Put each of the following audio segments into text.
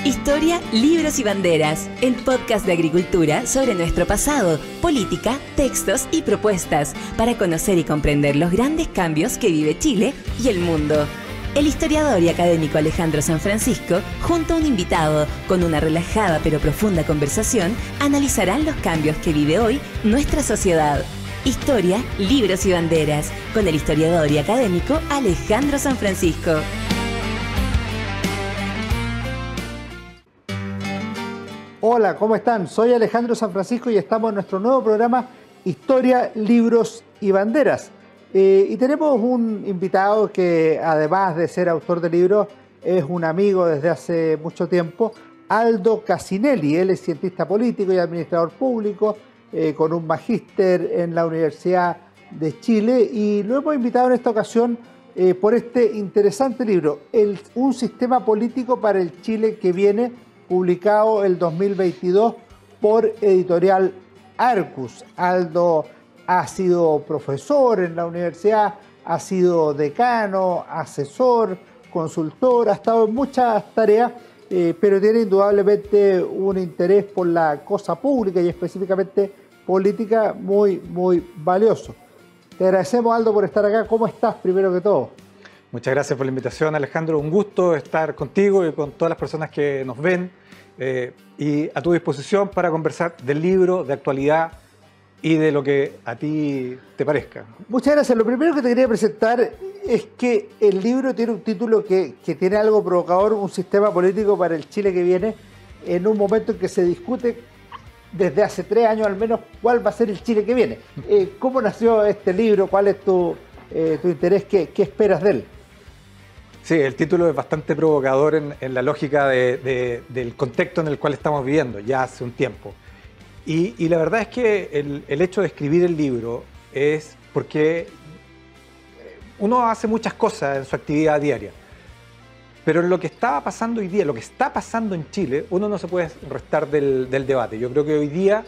Historia, libros y banderas, el podcast de agricultura sobre nuestro pasado, política, textos y propuestas para conocer y comprender los grandes cambios que vive Chile y el mundo. El historiador y académico Alejandro San Francisco, junto a un invitado, con una relajada pero profunda conversación, analizarán los cambios que vive hoy nuestra sociedad. Historia, libros y banderas, con el historiador y académico Alejandro San Francisco. Hola, ¿cómo están? Soy Alejandro San Francisco y estamos en nuestro nuevo programa Historia, Libros y Banderas. Y tenemos un invitado que, además de ser autor de libros, es un amigo desde hace mucho tiempo, Aldo Casinelli. Él es cientista político y administrador público, con un magíster en la Universidad de Chile, y lo hemos invitado en esta ocasión por este interesante libro, Un sistema político para el Chile que viene, publicado el 2022 por Editorial Arcus. Aldo ha sido profesor en la universidad, ha sido decano, asesor, consultor, ha estado en muchas tareas, pero tiene indudablemente un interés por la cosa pública y específicamente política muy valioso. Te agradecemos, Aldo, por estar acá. ¿Cómo estás, primero que todo? Muchas gracias por la invitación, Alejandro. Un gusto estar contigo y con todas las personas que nos ven, y a tu disposición para conversar del libro, de actualidad y de lo que a ti te parezca. Muchas gracias. Lo primero que te quería presentar es que el libro tiene un título que tiene algo provocador: un sistema político para el Chile que viene, en un momento en que se discute desde hace 3 años al menos cuál va a ser el Chile que viene. ¿Cómo nació este libro? ¿Cuál es tu interés? ¿Qué esperas de él? Sí, el título es bastante provocador en la lógica del contexto en el cual estamos viviendo ya hace un tiempo. Y la verdad es que el hecho de escribir el libro es porque uno hace muchas cosas en su actividad diaria, pero lo que estaba pasando hoy día, lo que está pasando en Chile, uno no se puede restar del debate. Yo creo que hoy día,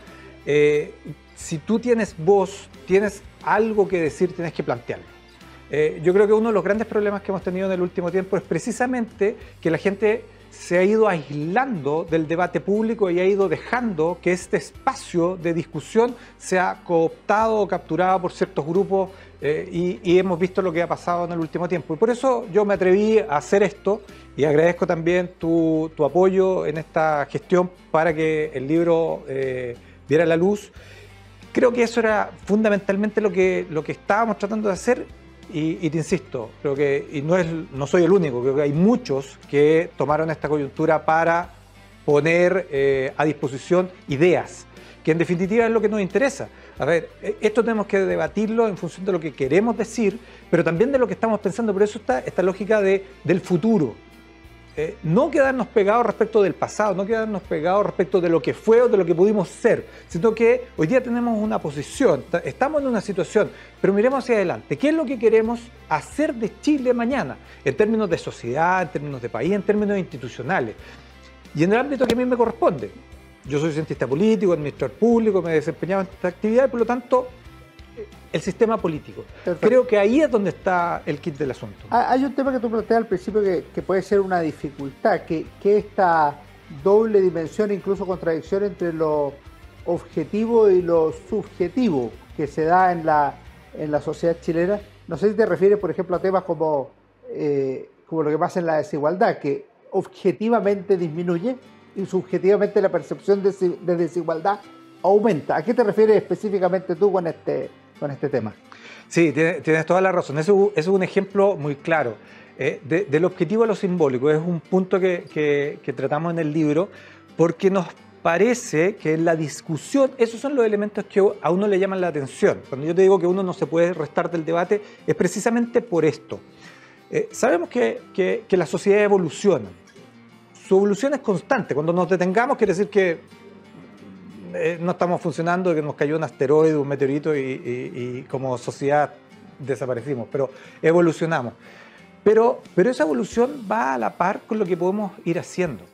si tú tienes voz, tienes algo que decir, tienes que plantearlo. Yo creo que uno de los grandes problemas que hemos tenido en el último tiempo es precisamente que la gente se ha ido aislando del debate público y ha ido dejando que este espacio de discusión sea cooptado o capturado por ciertos grupos, y hemos visto lo que ha pasado en el último tiempo. Y por eso yo me atreví a hacer esto, y agradezco también tu apoyo en esta gestión para que el libro viera la luz. Creo que eso era fundamentalmente lo que estábamos tratando de hacer. Y te insisto, creo que no soy el único, creo que hay muchos que tomaron esta coyuntura para poner a disposición ideas, que en definitiva es lo que nos interesa. A ver, esto tenemos que debatirlo en función de lo que queremos decir, pero también de lo que estamos pensando. Por eso está esta lógica del futuro. No quedarnos pegados respecto del pasado, no quedarnos pegados respecto de lo que fue o de lo que pudimos ser, sino que hoy día tenemos una posición, estamos en una situación, pero miremos hacia adelante. ¿Qué es lo que queremos hacer de Chile mañana? En términos de sociedad, en términos de país, en términos institucionales. Y en el ámbito que a mí me corresponde. Yo soy cientista político, administrador público, me he desempeñado en esta actividad y por lo tanto el sistema político. Perfecto. Creo que ahí es donde está el kit del asunto. Hay un tema que tú planteas al principio que puede ser una dificultad, que esta doble dimensión, incluso contradicción entre lo objetivo y lo subjetivo que se da en la sociedad chilena. No sé si te refieres, por ejemplo, a temas como lo que pasa en la desigualdad, que objetivamente disminuye y subjetivamente la percepción de desigualdad aumenta. ¿A qué te refieres específicamente tú con este tema? Sí, tienes toda la razón. Eso es un ejemplo muy claro. Del objetivo a lo simbólico es un punto que tratamos en el libro, porque nos parece que en la discusión esos son los elementos que a uno le llaman la atención. Cuando yo te digo que uno no se puede restar del debate, es precisamente por esto. Sabemos que la sociedad evoluciona. Su evolución es constante. Cuando nos detengamos quiere decir que no estamos funcionando, que nos cayó un asteroide, un meteorito y como sociedad desaparecimos, pero evolucionamos. Pero esa evolución va a la par con lo que podemos ir haciendo.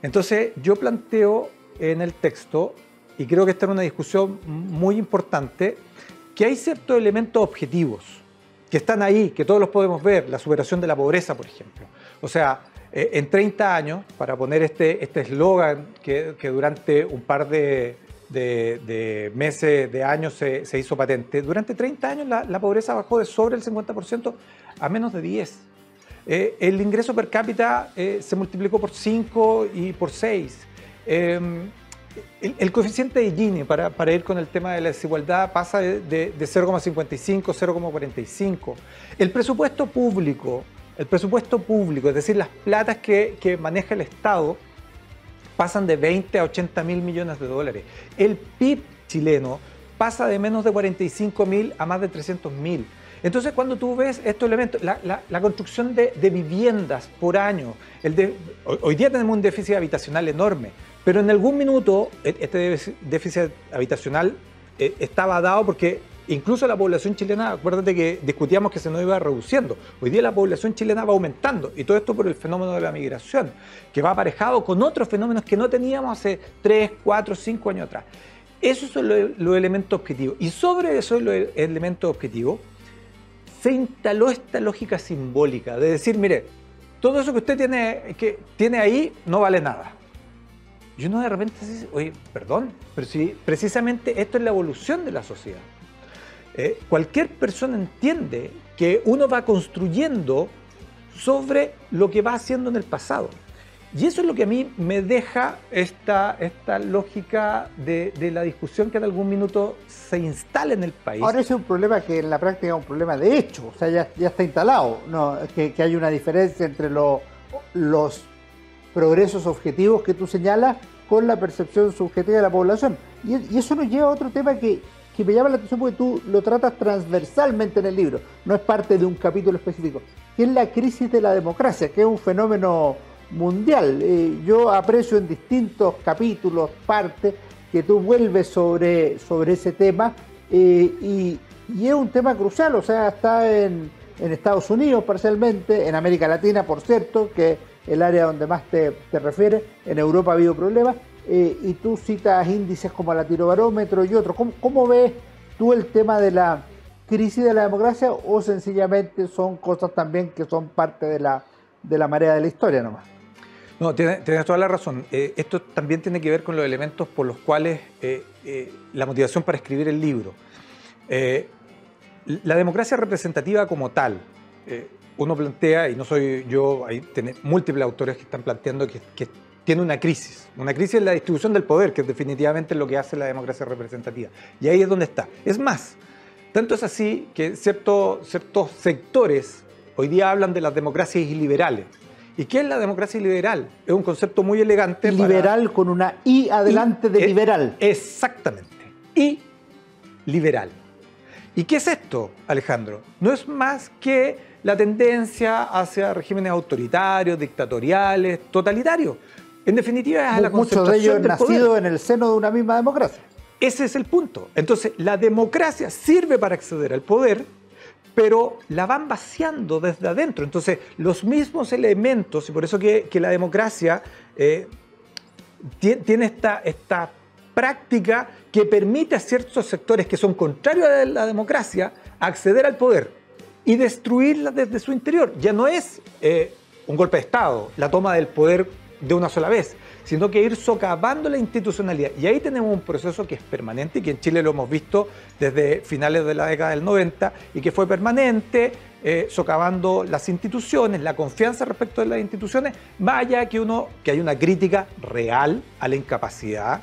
Entonces yo planteo en el texto, y creo que esta es una discusión muy importante, que hay ciertos elementos objetivos que están ahí, que todos los podemos ver, la superación de la pobreza, por ejemplo. O sea, En 30 años, para poner este eslogan que durante un par de meses, de años se hizo patente, durante 30 años la pobreza bajó de sobre el 50% a menos de 10%. El ingreso per cápita se multiplicó por 5 y por 6. El coeficiente de Gini, para ir con el tema de la desigualdad, pasa de 0,55 a 0,45. El presupuesto público, es decir, las platas que maneja el Estado, pasan de 20 a 80 mil millones de dólares. El PIB chileno pasa de menos de 45 mil a más de 300 mil. Entonces, cuando tú ves estos elementos, la construcción de viviendas por año, hoy día tenemos un déficit habitacional enorme, pero en algún minuto este déficit habitacional estaba dado porque incluso la población chilena, acuérdate que discutíamos que se nos iba reduciendo. Hoy día la población chilena va aumentando y todo esto por el fenómeno de la migración, que va aparejado con otros fenómenos que no teníamos hace 3, 4, 5 años atrás. Esos son los elementos objetivos. Y sobre esos elementos objetivos se instaló esta lógica simbólica de decir, mire, todo eso que usted tiene ahí no vale nada. Y uno de repente dice, oye, perdón, pero si precisamente esto es la evolución de la sociedad. Cualquier persona entiende que uno va construyendo sobre lo que va haciendo en el pasado. Y eso es lo que a mí me deja esta lógica de la discusión que en algún minuto se instala en el país. Ahora ese es un problema que en la práctica es un problema de hecho, o sea, ya está instalado, ¿no? Que hay una diferencia entre los progresos objetivos que tú señalas con la percepción subjetiva de la población. Y eso nos lleva a otro tema que me llama la atención porque tú lo tratas transversalmente en el libro, no es parte de un capítulo específico, que es la crisis de la democracia, que es un fenómeno mundial. Yo aprecio en distintos capítulos, partes, que tú vuelves sobre ese tema y es un tema crucial, o sea, está en Estados Unidos parcialmente, en América Latina, por cierto, que es el área donde más te refieres, en Europa ha habido problemas, y tú citas índices como el Latinobarómetro y otros. ¿Cómo ves tú el tema de la crisis de la democracia o sencillamente son cosas también que son parte de la marea de la historia nomás? No, tienes toda la razón. Esto también tiene que ver con los elementos por los cuales la motivación para escribir el libro. La democracia representativa como tal, uno plantea, y no soy yo, hay múltiples autores que están planteando que tiene una crisis en la distribución del poder, que es definitivamente lo que hace la democracia representativa. Y ahí es donde está. Es más, tanto es así que ciertos sectores hoy día hablan de las democracias iliberales. ¿Y qué es la democracia liberal? Es un concepto muy elegante. Liberal con una I adelante de liberal. Exactamente. Y liberal. ¿Y qué es esto, Alejandro? No es más que la tendencia hacia regímenes autoritarios, dictatoriales, totalitarios. En definitiva, es la concentración muchos de ellos del nacidos poder. en el seno de una misma democracia. Ese es el punto. Entonces, la democracia sirve para acceder al poder, pero la van vaciando desde adentro. Entonces, los mismos elementos, y por eso que la democracia tiene esta práctica que permite a ciertos sectores que son contrarios a la democracia acceder al poder y destruirla desde su interior. Ya no es un golpe de Estado, la toma del poder de una sola vez, sino que ir socavando la institucionalidad. Y ahí tenemos un proceso que es permanente y que en Chile lo hemos visto desde finales de la década del 90 y que fue permanente, socavando las instituciones, la confianza respecto de las instituciones, más allá que hay una crítica real a la incapacidad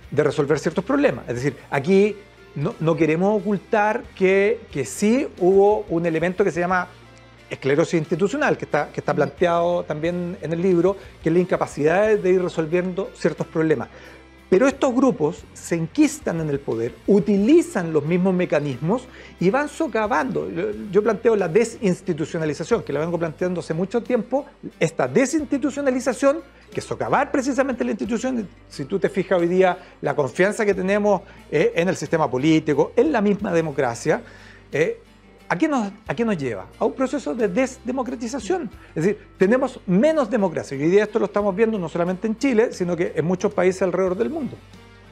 de resolver ciertos problemas. Es decir, aquí no queremos ocultar que sí hubo un elemento que se llama esclerosis institucional, que está planteado también en el libro, que es la incapacidad de ir resolviendo ciertos problemas. Pero estos grupos se enquistan en el poder, utilizan los mismos mecanismos y van socavando. Yo planteo la desinstitucionalización, que la vengo planteando hace mucho tiempo. Esta desinstitucionalización, que es socavar precisamente la institución. Si tú te fijas hoy día, la confianza que tenemos en el sistema político, en la misma democracia, ¿a qué nos lleva? A un proceso de desdemocratización. Es decir, tenemos menos democracia. Y hoy día esto lo estamos viendo no solamente en Chile, sino que en muchos países alrededor del mundo.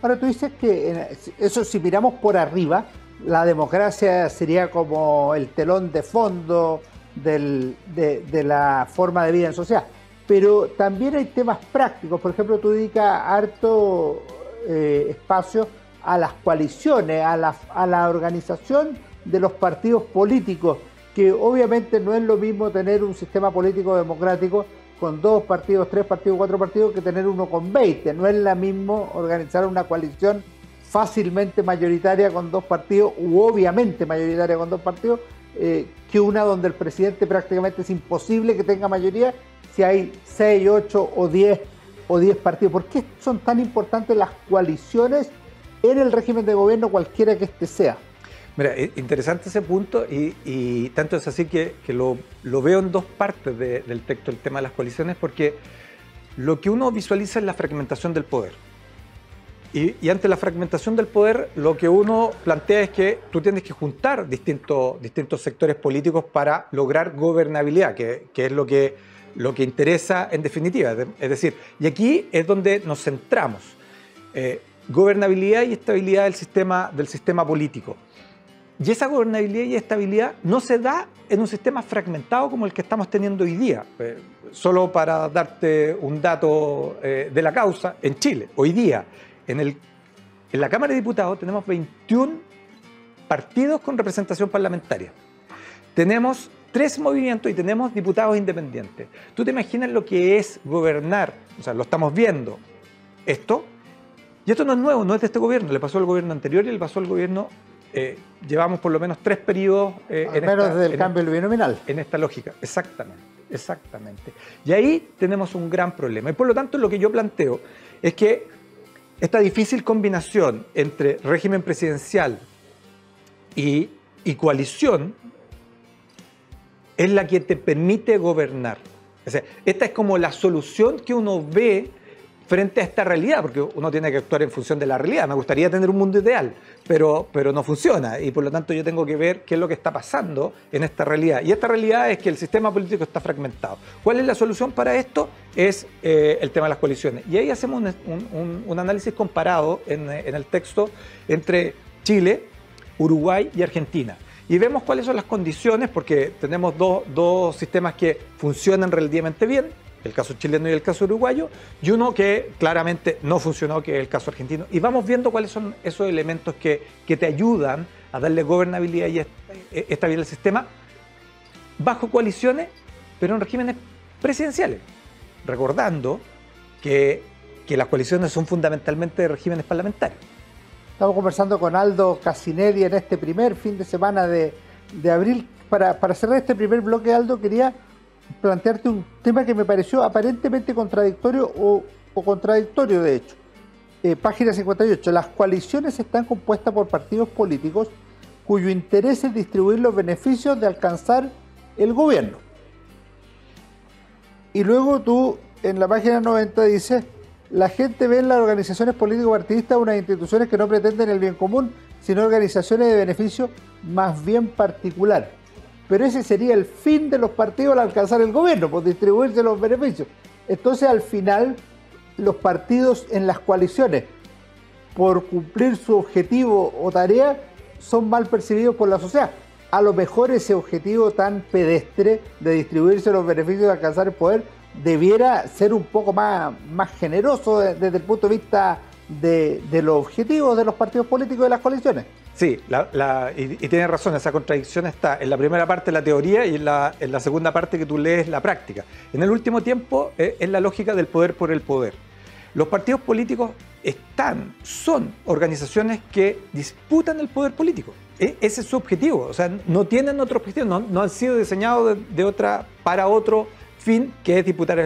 Ahora tú dices que eso, si miramos por arriba, la democracia sería como el telón de fondo de la forma de vida en sociedad. pero también hay temas prácticos. Por ejemplo, tú dedicas harto espacio a las coaliciones, a la organización de los partidos políticos, que obviamente no es lo mismo tener un sistema político democrático con 2 partidos, 3 partidos, 4 partidos, que tener uno con 20. No es lo mismo organizar una coalición fácilmente mayoritaria con 2 partidos, u obviamente mayoritaria con 2 partidos, que una donde el presidente prácticamente es imposible que tenga mayoría si hay 6, 8 o 10 partidos. ¿Por qué son tan importantes las coaliciones en el régimen de gobierno, cualquiera que este sea? Mira, interesante ese punto y tanto es así que lo veo en 2 partes del texto, el tema de las coaliciones, porque lo que uno visualiza es la fragmentación del poder. Y ante la fragmentación del poder, lo que uno plantea es que tú tienes que juntar distintos sectores políticos para lograr gobernabilidad, que es lo que interesa en definitiva. Es decir, y aquí es donde nos centramos. Gobernabilidad y estabilidad del sistema político. Y esa gobernabilidad y estabilidad no se da en un sistema fragmentado como el que estamos teniendo hoy día. Solo para darte un dato de la causa, en Chile, hoy día, en la Cámara de Diputados tenemos 21 partidos con representación parlamentaria. Tenemos 3 movimientos y tenemos diputados independientes. ¿Tú te imaginas lo que es gobernar? O sea, lo estamos viendo. Esto, y esto no es nuevo, no es de este gobierno, le pasó al gobierno anterior y le pasó al gobierno... llevamos por lo menos 3 periodos desde el cambio binominal. En esta lógica, exactamente. Y ahí tenemos un gran problema. Y por lo tanto, lo que yo planteo es que esta difícil combinación entre régimen presidencial y coalición es la que te permite gobernar. O sea, esta es como la solución que uno ve frente a esta realidad, porque uno tiene que actuar en función de la realidad. Me gustaría tener un mundo ideal, pero no funciona, y por lo tanto yo tengo que ver qué es lo que está pasando en esta realidad. Y esta realidad es que el sistema político está fragmentado. ¿Cuál es la solución para esto? Es el tema de las coaliciones. Y ahí hacemos un análisis comparado en el texto entre Chile, Uruguay y Argentina. Y vemos cuáles son las condiciones, porque tenemos dos sistemas que funcionan relativamente bien, el caso chileno y el caso uruguayo, y uno que claramente no funcionó, que es el caso argentino. Y vamos viendo cuáles son esos elementos que te ayudan a darle gobernabilidad y estabilidad al sistema bajo coaliciones, pero en regímenes presidenciales. Recordando que las coaliciones son fundamentalmente de regímenes parlamentarios. Estamos conversando con Aldo Cassinelli en este primer fin de semana de abril. Para cerrar este primer bloque, Aldo, quería plantearte un tema que me pareció aparentemente contradictorio o contradictorio, de hecho. Página 58. Las coaliciones están compuestas por partidos políticos cuyo interés es distribuir los beneficios de alcanzar el gobierno. Y luego tú, en la página 90, dices: la gente ve en las organizaciones político-partidistas unas instituciones que no pretenden el bien común, sino organizaciones de beneficio más bien particular. Pero ese sería el fin de los partidos al alcanzar el gobierno, por distribuirse los beneficios. Entonces, al final, los partidos en las coaliciones, por cumplir su objetivo o tarea, son mal percibidos por la sociedad. A lo mejor ese objetivo tan pedestre de distribuirse los beneficios y alcanzar el poder debiera ser un poco más generoso desde el punto de vista de los objetivos de los partidos políticos y de las coaliciones. Sí, y tienes razón, esa contradicción está en la primera parte, la teoría, y en la segunda parte que tú lees, la práctica. En el último tiempo es la lógica del poder por el poder. Los partidos políticos son organizaciones que disputan el poder político. Ese es su objetivo, o sea, no tienen otro objetivo, no han sido diseñados para otro fin, que es disputar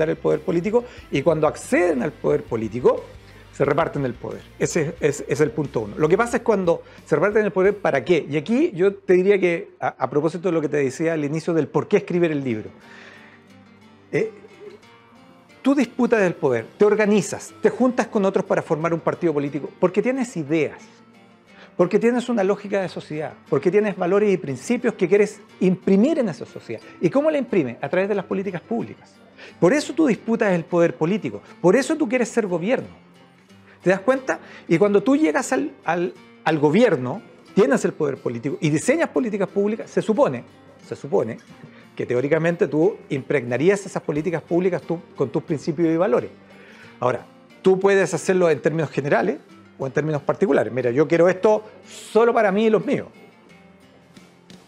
el poder político, y cuando acceden al poder político, se reparten el poder. Ese es el punto 1. Lo que pasa es cuando se reparten el poder, ¿para qué? Y aquí yo te diría que, a propósito de lo que te decía al inicio del por qué escribir el libro, tú disputas el poder, te organizas, te juntas con otros para formar un partido político, porque tienes ideas, porque tienes una lógica de sociedad, porque tienes valores y principios que quieres imprimir en esa sociedad. ¿Y cómo la imprimes? A través de las políticas públicas. Por eso tú disputas el poder político, por eso tú quieres ser gobierno. ¿Te das cuenta? Y cuando tú llegas al gobierno, tienes el poder político y diseñas políticas públicas, se supone que teóricamente tú impregnarías esas políticas públicas con tus principios y valores. Ahora, tú puedes hacerlo en términos generales o en términos particulares. Mira, yo quiero esto solo para mí y los míos.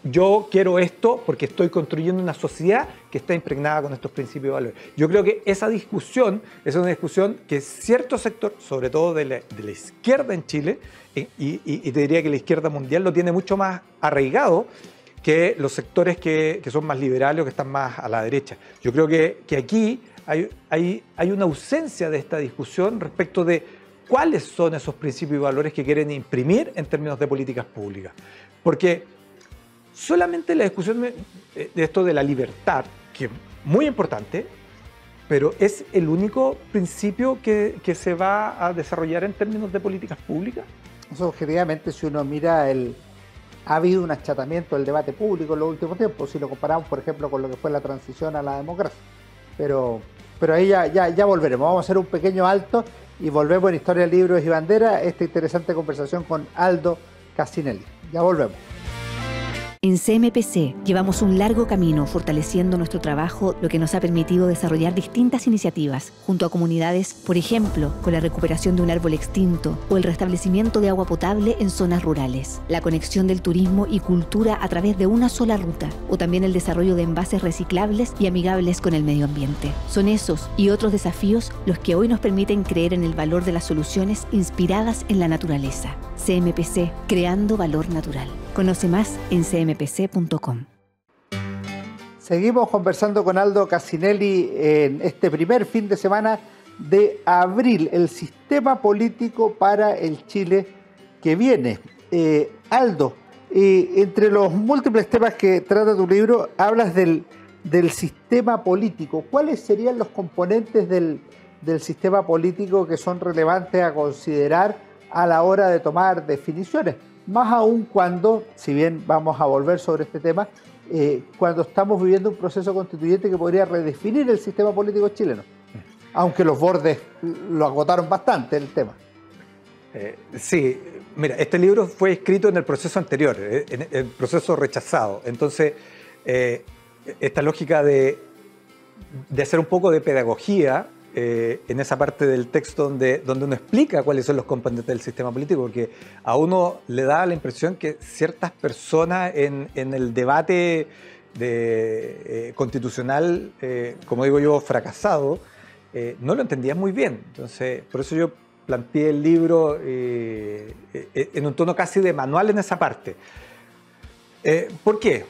Yo quiero esto porque estoy construyendo una sociedad que está impregnada con estos principios y valores. Yo creo que esa discusión es una discusión que cierto sector, sobre todo de la izquierda en Chile, y te diría que la izquierda mundial lo tiene mucho más arraigado que los sectores que son más liberales o que están más a la derecha. Yo creo que aquí hay una ausencia de esta discusión respecto de cuáles son esos principios y valores que quieren imprimir en términos de políticas públicas. Porque solamente la discusión de esto de la libertad, que es muy importante, pero es el único principio que se va a desarrollar en términos de políticas públicas. Eso, objetivamente, si uno mira, ha habido un achatamiento del debate público en los últimos tiempos, si lo comparamos, por ejemplo, con lo que fue la transición a la democracia. Pero ahí ya volveremos. Vamos a hacer un pequeño alto y volvemos en Historia, Libros y Banderas, esta interesante conversación con Aldo Cassinelli. Ya volvemos. En CMPC llevamos un largo camino fortaleciendo nuestro trabajo, lo que nos ha permitido desarrollar distintas iniciativas junto a comunidades, por ejemplo, con la recuperación de un árbol extinto o el restablecimiento de agua potable en zonas rurales, la conexión del turismo y cultura a través de una sola ruta, o también el desarrollo de envases reciclables y amigables con el medio ambiente. Son esos y otros desafíos los que hoy nos permiten creer en el valor de las soluciones inspiradas en la naturaleza. CMPC, creando valor natural. Conoce más en cmpc.com. Seguimos conversando con Aldo Cassinelli en este primer fin de semana de abril, el sistema político para el Chile que viene. Aldo, entre los múltiples temas que trata tu libro, hablas del sistema político. ¿Cuáles serían los componentes del sistema político que son relevantes a considerar a la hora de tomar definiciones? Más aún cuando, si bien vamos a volver sobre este tema, cuando estamos viviendo un proceso constituyente que podría redefinir el sistema político chileno, aunque los bordes lo agotaron bastante el tema. Sí, mira, este libro fue escrito en el proceso anterior, en el proceso rechazado. Entonces, esta lógica de hacer un poco de pedagogía en esa parte del texto donde uno explica cuáles son los componentes del sistema político, porque a uno le da la impresión que ciertas personas en el debate constitucional, como digo yo, fracasado, no lo entendían muy bien. Entonces, por eso yo planteé el libro en un tono casi de manual en esa parte. ¿Por qué?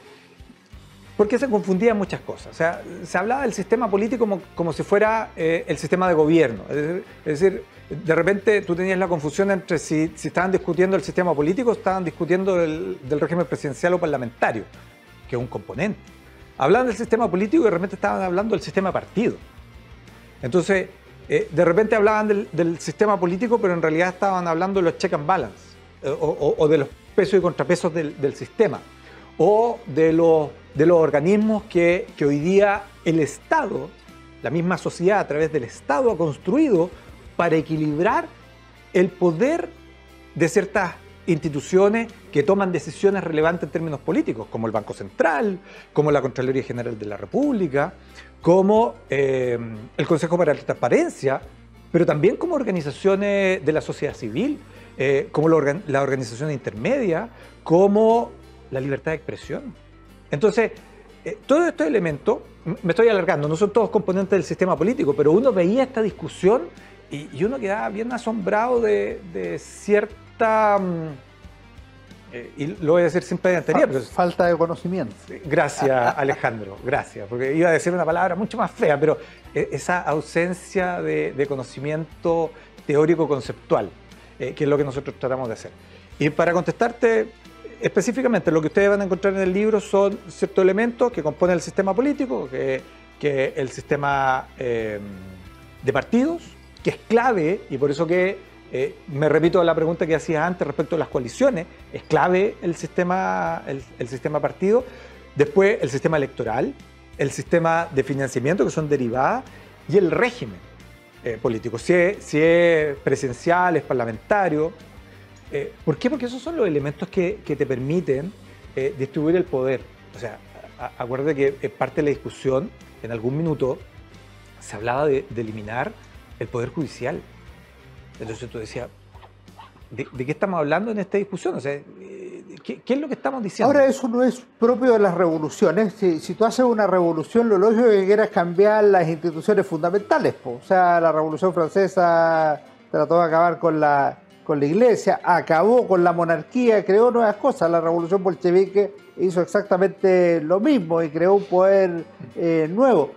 Porque se confundían muchas cosas. O sea, se hablaba del sistema político como si fuera el sistema de gobierno. Es decir, de repente tú tenías la confusión entre si estaban discutiendo el sistema político o estaban discutiendo del régimen presidencial o parlamentario, que es un componente. Hablaban del sistema político y de repente estaban hablando del sistema partido. Entonces, de repente hablaban del sistema político, pero en realidad estaban hablando de los check and balance, o de los pesos y contrapesos del sistema, o de los organismos que hoy día el Estado, la misma sociedad a través del Estado ha construido para equilibrar el poder de ciertas instituciones que toman decisiones relevantes en términos políticos, como el Banco Central, como la Contraloría General de la República, como el Consejo para la Transparencia, pero también como organizaciones de la sociedad civil, como la organización intermedia, como la libertad de expresión. Entonces, todos estos elementos, me estoy alargando, no son todos componentes del sistema político, pero uno veía esta discusión y uno quedaba bien asombrado de cierta, y lo voy a decir sin pedantería, pero falta de conocimiento. Gracias, Alejandro, gracias, porque iba a decir una palabra mucho más fea, pero esa ausencia de conocimiento teórico-conceptual, que es lo que nosotros tratamos de hacer. Y para contestarte específicamente, lo que ustedes van a encontrar en el libro son ciertos elementos que componen el sistema político, que el sistema de partidos, que es clave, y por eso que me repito a la pregunta que hacías antes respecto a las coaliciones, es clave el sistema partido. Después el sistema electoral, el sistema de financiamiento, que son derivadas, y el régimen político, si es presidencial, es parlamentario. ¿Por qué? Porque esos son los elementos que te permiten distribuir el poder. O sea, acuérdate que parte de la discusión, en algún minuto, se hablaba de eliminar el Poder Judicial. Entonces tú decías, ¿de qué estamos hablando en esta discusión? O sea, ¿qué es lo que estamos diciendo? Ahora, eso no es propio de las revoluciones. Si tú haces una revolución, lo lógico que quieras cambiar las instituciones fundamentales. O sea, la Revolución Francesa trató de acabar con la Iglesia, acabó con la monarquía, creó nuevas cosas. La Revolución Bolchevique hizo exactamente lo mismo y creó un poder nuevo.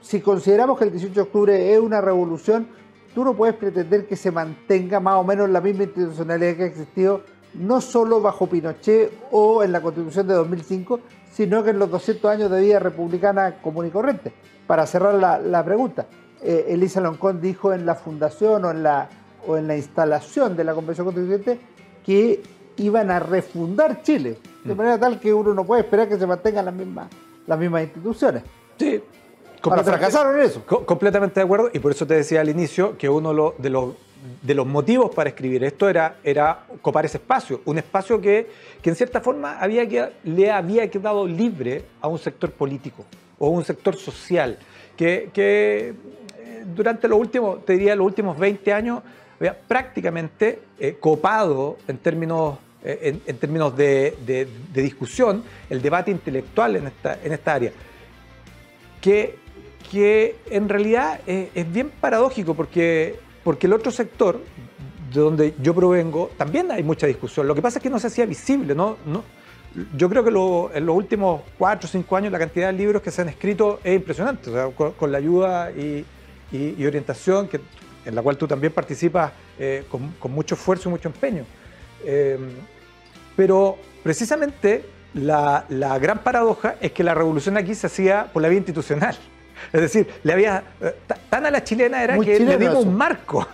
Si consideramos que el 18 de octubre es una revolución, tú no puedes pretender que se mantenga más o menos la misma institucionalidad que ha existido, no solo bajo Pinochet o en la Constitución de 2005, sino que en los 200 años de vida republicana común y corriente. Para cerrar la pregunta, Elisa Loncón dijo en la fundación o en la instalación de la Convención Constituyente que iban a refundar Chile, de manera tal que uno no puede esperar que se mantengan las mismas instituciones. Sí. Ahora fracasaron en eso. Completamente de acuerdo, y por eso te decía al inicio que uno de los motivos para escribir esto era copar ese espacio, un espacio que en cierta forma le había quedado libre a un sector político o un sector social que durante los últimos 20 años había prácticamente copado en términos de discusión el debate intelectual en esta área. Que en realidad es bien paradójico porque el otro sector, de donde yo provengo, también hay mucha discusión. Lo que pasa es que no se hacía visible, ¿no? Yo creo que en los últimos 4 o 5 años la cantidad de libros que se han escrito es impresionante, o sea, con la ayuda y orientación en la cual tú también participas con mucho esfuerzo y mucho empeño. Pero precisamente la gran paradoja es que la revolución aquí se hacía por la vía institucional. Es decir, tan a la chilena era que le dimos un marco.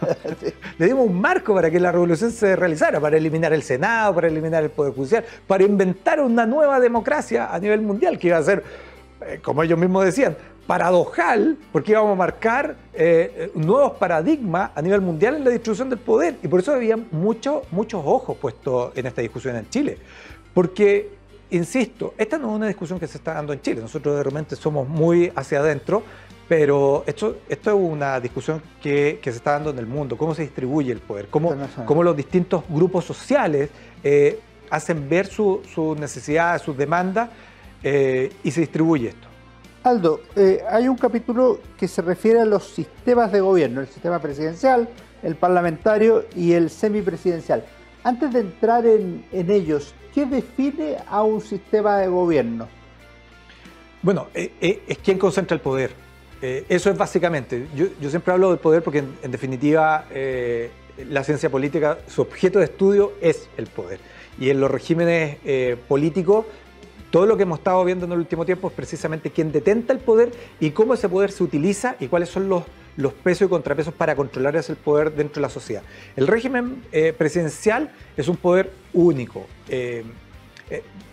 Le dimos un marco para que la revolución se realizara, para eliminar el Senado, para eliminar el Poder Judicial, para inventar una nueva democracia a nivel mundial, que iba a ser, como ellos mismos decían, paradojal, porque íbamos a marcar nuevos paradigmas a nivel mundial en la distribución del poder. Y por eso había muchos ojos puestos en esta discusión en Chile. Porque insisto, esta no es una discusión que se está dando en Chile. Nosotros de repente somos muy hacia adentro, pero esto es una discusión que se está dando en el mundo. Cómo se distribuye el poder, cómo los distintos grupos sociales hacen ver sus necesidades, sus demandas y se distribuye esto. Aldo, hay un capítulo que se refiere a los sistemas de gobierno, el sistema presidencial, el parlamentario y el semipresidencial. Antes de entrar en ellos, ¿qué define a un sistema de gobierno? Bueno, es quién concentra el poder. Eso es básicamente. Yo siempre hablo del poder porque en definitiva la ciencia política, su objeto de estudio es el poder. Y en los regímenes políticos, todo lo que hemos estado viendo en el último tiempo es precisamente quién detenta el poder y cómo ese poder se utiliza y cuáles son los pesos y contrapesos para controlar ese poder dentro de la sociedad. El régimen presidencial es un poder único.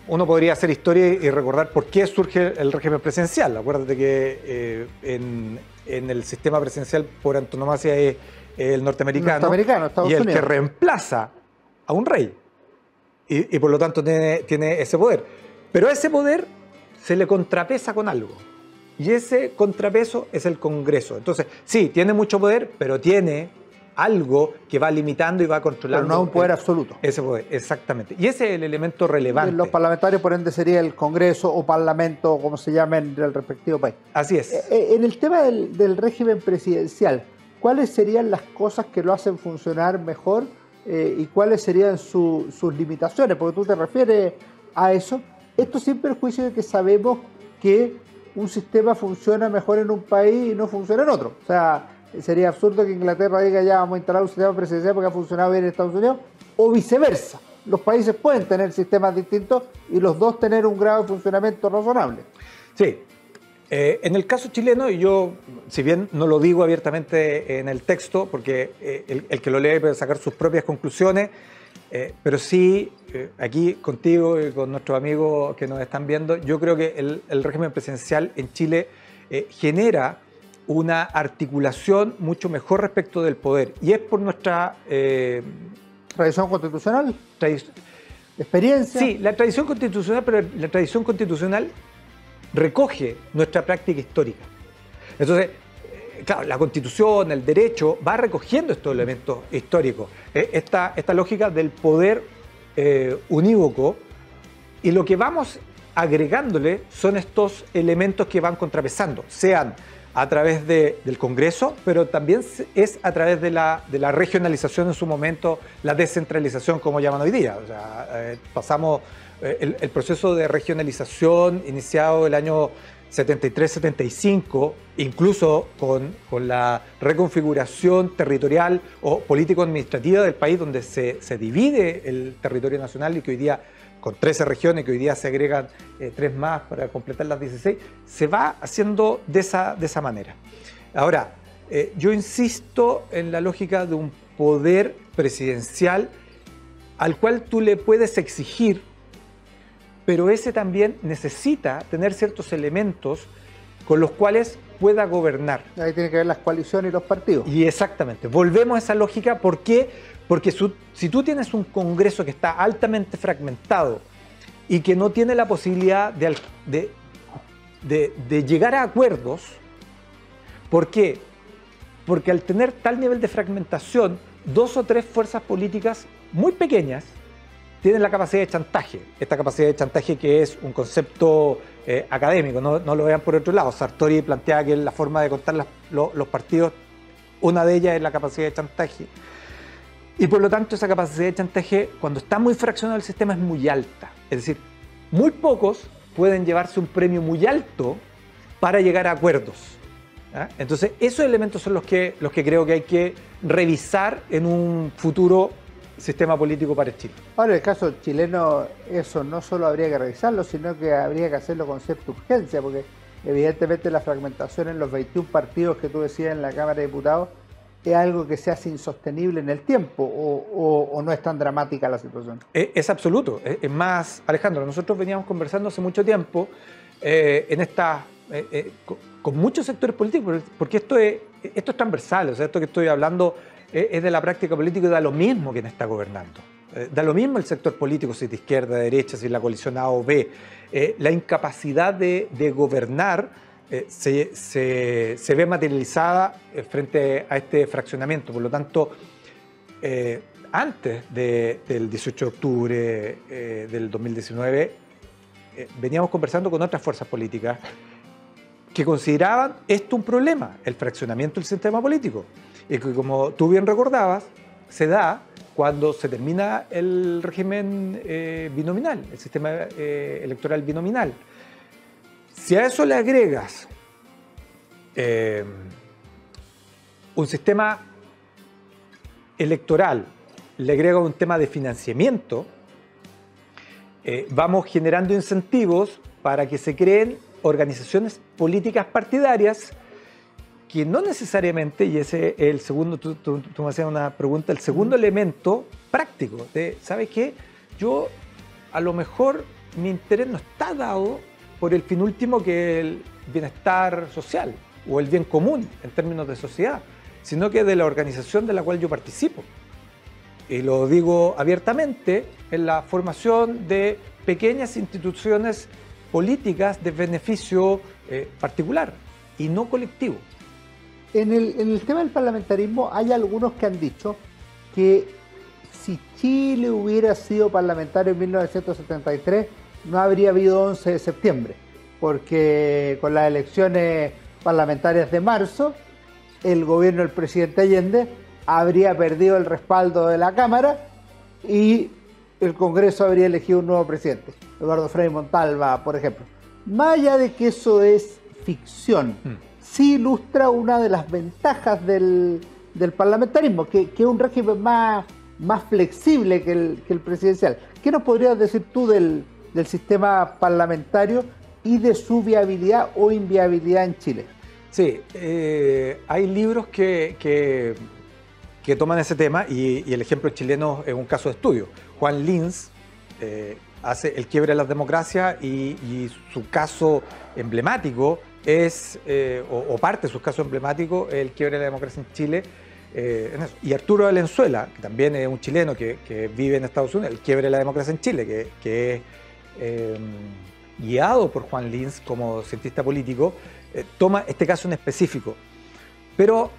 Uno podría hacer historia y recordar por qué surge el régimen presidencial. Acuérdate que en el sistema presidencial por antonomasia es el norteamericano y el que reemplaza a un rey. Y por lo tanto tiene ese poder. Pero a ese poder se le contrapesa con algo. Y ese contrapeso es el Congreso. Entonces, sí, tiene mucho poder, pero tiene algo que va limitando y va controlando. Pero no es un poder absoluto. Ese poder, exactamente. Y ese es el elemento relevante. Los parlamentarios, por ende, sería el Congreso o Parlamento, como se llame en el respectivo país. Así es. En el tema del régimen presidencial, ¿cuáles serían las cosas que lo hacen funcionar mejor y cuáles serían sus limitaciones? Porque tú te refieres a eso. Esto sin perjuicio de que sabemos que un sistema funciona mejor en un país y no funciona en otro. O sea, sería absurdo que Inglaterra diga ya vamos a instalar un sistema presidencial porque ha funcionado bien en Estados Unidos, o viceversa. Los países pueden tener sistemas distintos y los dos tener un grado de funcionamiento razonable. Sí. En el caso chileno, y yo, si bien no lo digo abiertamente en el texto, porque el que lo lee puede sacar sus propias conclusiones, pero sí, aquí contigo y con nuestros amigos que nos están viendo, yo creo que el régimen presidencial en Chile genera una articulación mucho mejor respecto del poder. Y es por nuestra... ¿Tradición constitucional? experiencia. Sí, la tradición constitucional, pero la tradición constitucional recoge nuestra práctica histórica. Entonces, claro, la Constitución, el derecho, va recogiendo estos elementos históricos. Esta lógica del poder unívoco, y lo que vamos agregándole son estos elementos que van contrapesando, sean a través del Congreso, pero también es a través de la regionalización en su momento, la descentralización, como llaman hoy día. O sea, pasamos el proceso de regionalización iniciado el año 73-75, incluso con la reconfiguración territorial o político-administrativa del país, donde se divide el territorio nacional y que hoy día, con 13 regiones, que hoy día se agregan 3 más para completar las 16, se va haciendo de esa manera. Ahora, yo insisto en la lógica de un poder presidencial al cual tú le puedes exigir, pero ese también necesita tener ciertos elementos con los cuales pueda gobernar. Ahí tiene que ver las coaliciones y los partidos. Y exactamente, volvemos a esa lógica. ¿Por qué? Porque si tú tienes un Congreso que está altamente fragmentado y que no tiene la posibilidad de llegar a acuerdos, ¿por qué? Porque al tener tal nivel de fragmentación, 2 o 3 fuerzas políticas muy pequeñas tienen la capacidad de chantaje. Esta capacidad de chantaje, que es un concepto académico, no lo vean por otro lado. Sartori plantea que la forma de contar los partidos, una de ellas es la capacidad de chantaje. Y por lo tanto, esa capacidad de chantaje, cuando está muy fraccionado el sistema, es muy alta. Es decir, muy pocos pueden llevarse un premio muy alto para llegar a acuerdos. ¿Ah? Entonces, esos elementos son los que creo que hay que revisar en un futuro sistema político para Chile. Ahora, en el caso chileno, eso no solo habría que revisarlo, sino que habría que hacerlo con cierta urgencia, porque evidentemente la fragmentación en los 21 partidos que tú decías en la Cámara de Diputados es algo que se hace insostenible en el tiempo, o no es tan dramática la situación. Es absoluto. Es más, Alejandro, nosotros veníamos conversando hace mucho tiempo con muchos sectores políticos, porque esto es transversal. O sea, esto que estoy hablando es de la práctica política y da lo mismo quien está gobernando. Da lo mismo el sector político, si es de izquierda, de derecha, si es la coalición A o B. La incapacidad de gobernar se ve materializada frente a este fraccionamiento. Por lo tanto, antes del 18 de octubre del 2019, veníamos conversando con otras fuerzas políticas que consideraban esto un problema, el fraccionamiento del sistema político. Y que, como tú bien recordabas, se da cuando se termina el régimen binominal, el sistema electoral binominal. Si a eso le agregas un sistema electoral, le agregas un tema de financiamiento, vamos generando incentivos para que se creen organizaciones políticas partidarias que no necesariamente, y ese es el segundo, tú me hacías una pregunta, el segundo elemento práctico de, ¿sabes qué? Yo a lo mejor mi interés no está dado por el fin último, que es el bienestar social o el bien común en términos de sociedad, sino que de la organización de la cual yo participo. Y lo digo abiertamente, en la formación de pequeñas instituciones políticas de beneficio particular y no colectivo. En el tema del parlamentarismo hay algunos que han dicho que si Chile hubiera sido parlamentario en 1973 no habría habido 11 de septiembre, porque con las elecciones parlamentarias de marzo el gobierno del presidente Allende habría perdido el respaldo de la Cámara y el Congreso habría elegido un nuevo presidente, Eduardo Frei Montalva, por ejemplo. Más allá de que eso es ficción, sí ilustra una de las ventajas del parlamentarismo, que es un régimen más flexible que el presidencial. ¿Qué nos podrías decir tú del sistema parlamentario y de su viabilidad o inviabilidad en Chile? Sí, hay libros que toman ese tema y el ejemplo chileno es un caso de estudio. Juan Lins hace El quiebre de las democracias y su caso emblemático es, o parte de su caso emblemático, el quiebre de la democracia en Chile, en eso. Y Arturo Valenzuela, que también es un chileno que vive en Estados Unidos, el quiebre de la democracia en Chile, que es guiado por Juan Lins como cientista político, toma este caso en específico. Pero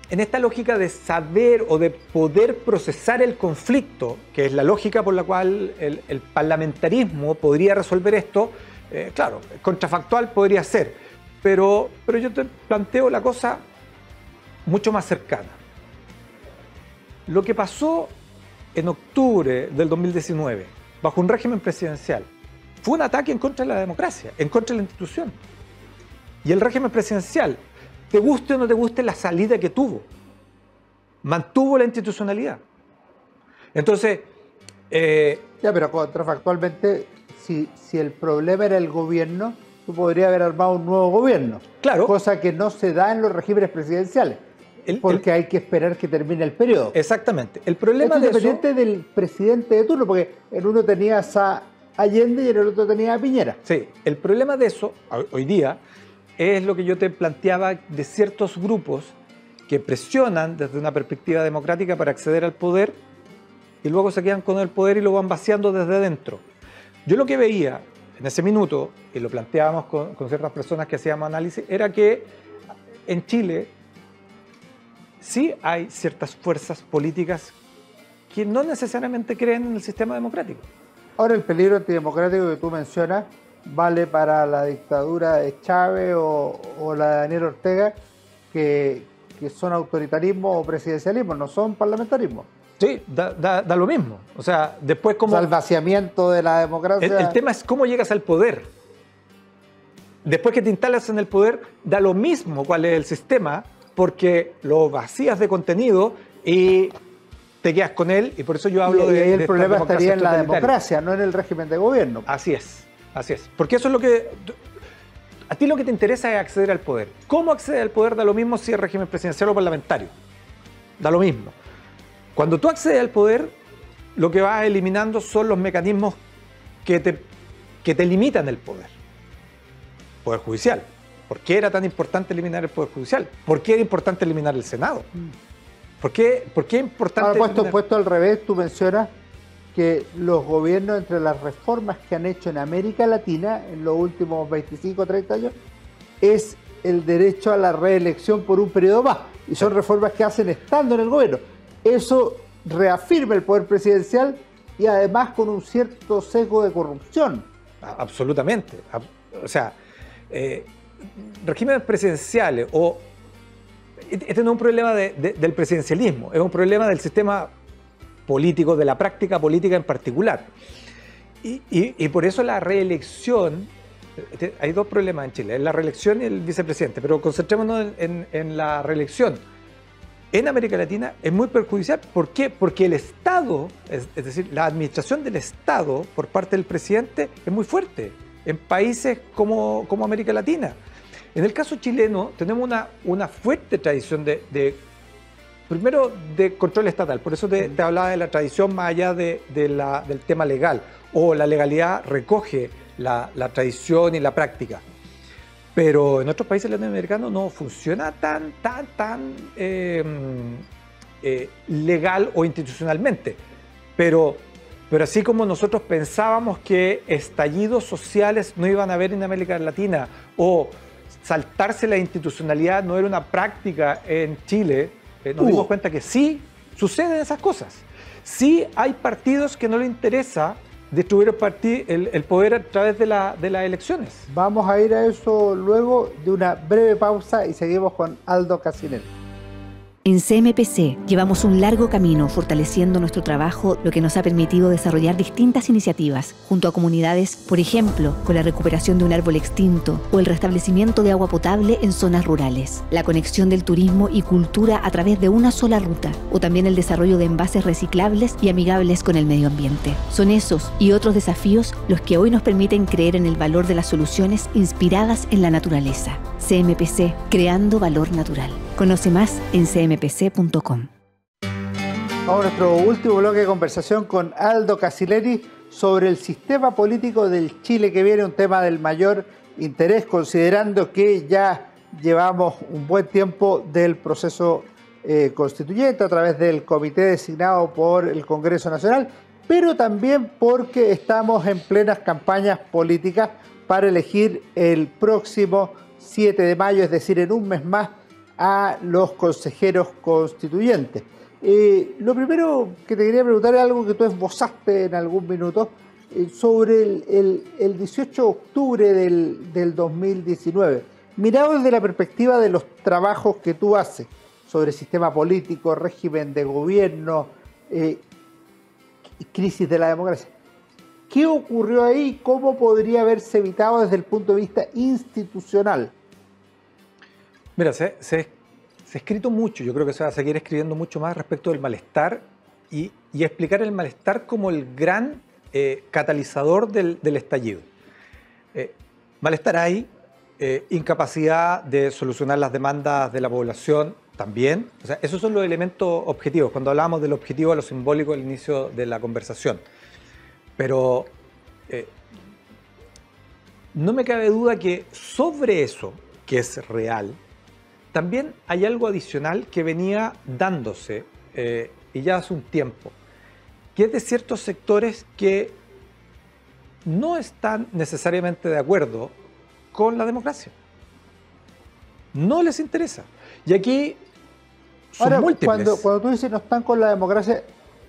en esta lógica de saber o de poder procesar el conflicto, que es la lógica por la cual el parlamentarismo podría resolver esto, claro, contrafactual podría ser, pero yo te planteo la cosa mucho más cercana. Lo que pasó en octubre del 2019, bajo un régimen presidencial, fue un ataque en contra de la democracia, en contra de la institución. Y el régimen presidencial, te guste o no te guste la salida que tuvo, mantuvo la institucionalidad. Entonces... Ya, pero contrafactualmente, si el problema era el gobierno, tú podrías haber armado un nuevo gobierno. Claro. Cosa que no se da en los regímenes presidenciales, porque hay que esperar que termine el periodo. Exactamente. El problema Esto de es independiente del presidente de turno, porque en uno tenías a Allende y en el otro tenía a Piñera. Sí, el problema de eso, hoy día, es lo que yo te planteaba de ciertos grupos que presionan desde una perspectiva democrática para acceder al poder y luego se quedan con el poder y lo van vaciando desde dentro. Yo lo que veía en ese minuto, y lo planteábamos con ciertas personas que hacíamos análisis, era que en Chile sí hay ciertas fuerzas políticas que no necesariamente creen en el sistema democrático. Ahora, el peligro antidemocrático que tú mencionas vale para la dictadura de Chávez o la de Daniel Ortega, que son autoritarismo o presidencialismo, no son parlamentarismo. Sí, da lo mismo. O sea, después como... O sea, el vaciamiento de la democracia... El tema es cómo llegas al poder. Después que te instalas en el poder, da lo mismo cuál es el sistema, porque lo vacías de contenido y te quedas con él, y por eso yo hablo de... Y el problema estaría en la democracia, no en el régimen de gobierno. Así es. Porque eso es lo que... A ti lo que te interesa es acceder al poder. ¿Cómo acceder al poder? Da lo mismo si es régimen presidencial o parlamentario. Da lo mismo. Cuando tú accedes al poder, lo que vas eliminando son los mecanismos que te limitan el poder. Poder judicial. ¿Por qué era tan importante eliminar el Poder Judicial? ¿Por qué era importante eliminar el Senado? ¿Por qué es importante eliminar? Puesto al revés, tú mencionas que los gobiernos, entre las reformas que han hecho en América Latina en los últimos 25 o 30 años, es el derecho a la reelección por un periodo más. Y son reformas que hacen estando en el gobierno. Eso reafirma el poder presidencial y además con un cierto sesgo de corrupción. Absolutamente. O sea, regímenes presidenciales o... Este no es un problema del presidencialismo, es un problema del sistema político, de la práctica política en particular. Y por eso la reelección... Hay dos problemas en Chile, la reelección y el vicepresidente, pero concentrémonos en la reelección. En América Latina es muy perjudicial. ¿Por qué? Porque el Estado, es decir, la administración del Estado por parte del presidente es muy fuerte en países como América Latina. En el caso chileno tenemos una fuerte tradición primero de control estatal, por eso te hablaba de la tradición más allá del tema legal, o la legalidad recoge la tradición y la práctica. Pero en otros países latinoamericanos no funciona tan legal o institucionalmente. Pero así como nosotros pensábamos que estallidos sociales no iban a haber en América Latina o saltarse la institucionalidad no era una práctica en Chile, nos dimos cuenta que sí suceden esas cosas. Sí hay partidos que no les interesa distribuir el poder a través de las elecciones. Vamos a ir a eso luego de una breve pausa y seguimos con Aldo Casinelli. En CMPC llevamos un largo camino fortaleciendo nuestro trabajo, lo que nos ha permitido desarrollar distintas iniciativas junto a comunidades, por ejemplo, con la recuperación de un árbol extinto o el restablecimiento de agua potable en zonas rurales, la conexión del turismo y cultura a través de una sola ruta, o también el desarrollo de envases reciclables y amigables con el medio ambiente. Son esos y otros desafíos los que hoy nos permiten creer en el valor de las soluciones inspiradas en la naturaleza. CMPC, creando valor natural. Conoce más en cmpc.com. Vamos a nuestro último bloque de conversación con Aldo Casinelli sobre el sistema político del Chile que viene, un tema del mayor interés, considerando que ya llevamos un buen tiempo del proceso constituyente, a través del comité designado por el Congreso Nacional, pero también porque estamos en plenas campañas políticas para elegir el próximo 7 de mayo, es decir, en un mes más, a los consejeros constituyentes. Lo primero que te quería preguntar es algo que tú esbozaste en algún minuto sobre el 18 de octubre del 2019. Mirado desde la perspectiva de los trabajos que tú haces sobre sistema político, régimen de gobierno, crisis de la democracia, ¿qué ocurrió ahí? ¿Cómo podría haberse evitado desde el punto de vista institucional? Mira, se ha escrito mucho, yo creo que se va a seguir escribiendo mucho más respecto del malestar y explicar el malestar como el gran catalizador del estallido. Malestar hay, incapacidad de solucionar las demandas de la población también. O sea, esos son los elementos objetivos, cuando hablamos del objetivo a lo simbólico al inicio de la conversación. Pero no me cabe duda que sobre eso, que es real, también hay algo adicional que venía dándose, y ya hace un tiempo, que es de ciertos sectores que no están necesariamente de acuerdo con la democracia. No les interesa. Y aquí son ahora, múltiples. Cuando tú dices no están con la democracia,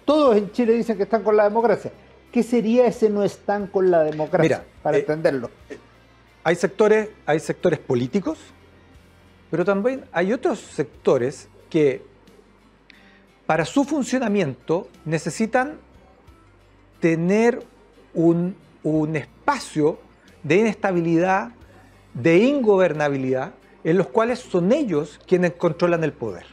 todos en Chile dicen que están con la democracia. ¿Qué sería ese no están con la democracia? Mira, para entenderlo. Hay sectores políticos, pero también hay otros sectores que para su funcionamiento necesitan tener un espacio de inestabilidad, de ingobernabilidad, en los cuales son ellos quienes controlan el poder.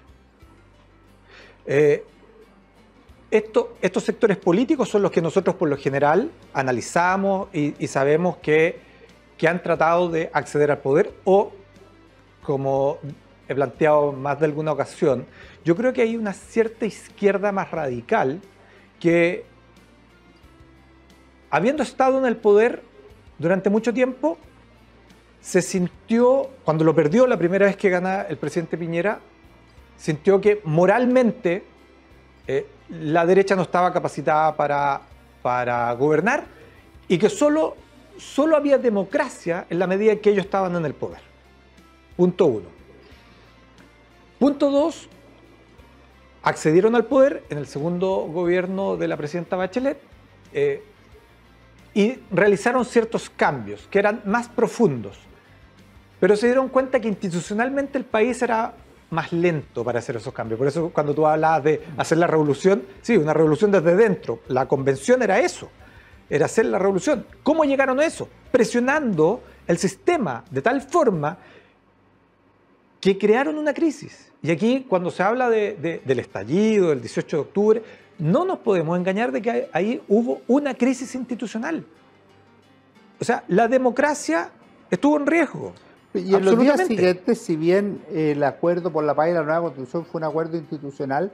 Estos sectores políticos son los que nosotros por lo general analizamos y sabemos que han tratado de acceder al poder o, como he planteado más de alguna ocasión, yo creo que hay una cierta izquierda más radical que, habiendo estado en el poder durante mucho tiempo, se sintió, cuando lo perdió la primera vez que gana el presidente Piñera, sintió que moralmente la derecha no estaba capacitada para gobernar y que solo había democracia en la medida en que ellos estaban en el poder. Punto 1. Punto 2, accedieron al poder en el segundo gobierno de la presidenta Bachelet y realizaron ciertos cambios que eran más profundos, pero se dieron cuenta que institucionalmente el país era más lento para hacer esos cambios. Por eso cuando tú hablabas de hacer la revolución, sí, una revolución desde dentro, la convención era eso, era hacer la revolución. ¿Cómo llegaron a eso? Presionando el sistema de tal forma que crearon una crisis. Y aquí, cuando se habla del estallido, del 18 de octubre, no nos podemos engañar de que ahí hubo una crisis institucional. O sea, la democracia estuvo en riesgo. Y en los días siguientes, si bien el acuerdo por la paz y la nueva constitución fue un acuerdo institucional,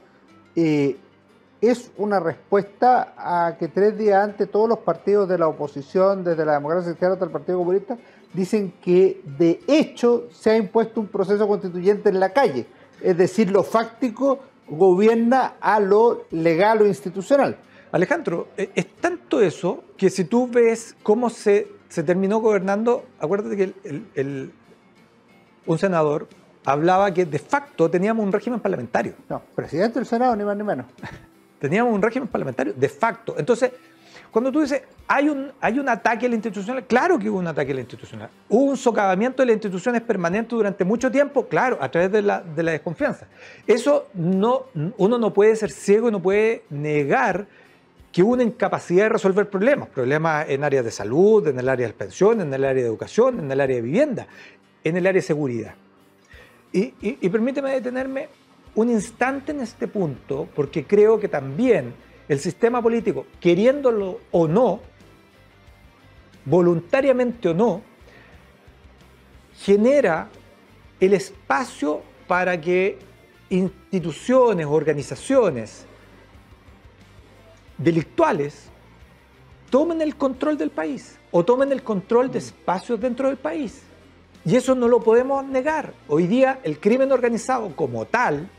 es una respuesta a que 3 días antes todos los partidos de la oposición, desde la democracia cristiana hasta el Partido Comunista, dicen que de hecho se ha impuesto un proceso constituyente en la calle. Es decir, lo fáctico gobierna a lo legal o institucional. Alejandro, es tanto eso que si tú ves cómo se terminó gobernando, acuérdate que un senador hablaba que de facto teníamos un régimen parlamentario. No, presidente del Senado, ni más ni menos. Teníamos un régimen parlamentario de facto. Entonces, cuando tú dices, hay un ataque a la institucional, claro que hubo un ataque a la institucional. Hubo un socavamiento de las instituciones permanente durante mucho tiempo, claro, a través de la desconfianza. Eso uno no puede ser ciego y no puede negar que hubo una incapacidad de resolver problemas en áreas de salud, en el área de pensiones, en el área de educación, en el área de vivienda, en el área de seguridad. Y permíteme detenerme un instante en este punto, porque creo que también el sistema político, queriéndolo o no, voluntariamente o no, genera el espacio para que instituciones, organizaciones delictuales tomen el control del país o tomen el control de espacios dentro del país. Y eso no lo podemos negar. Hoy día el crimen organizado como tal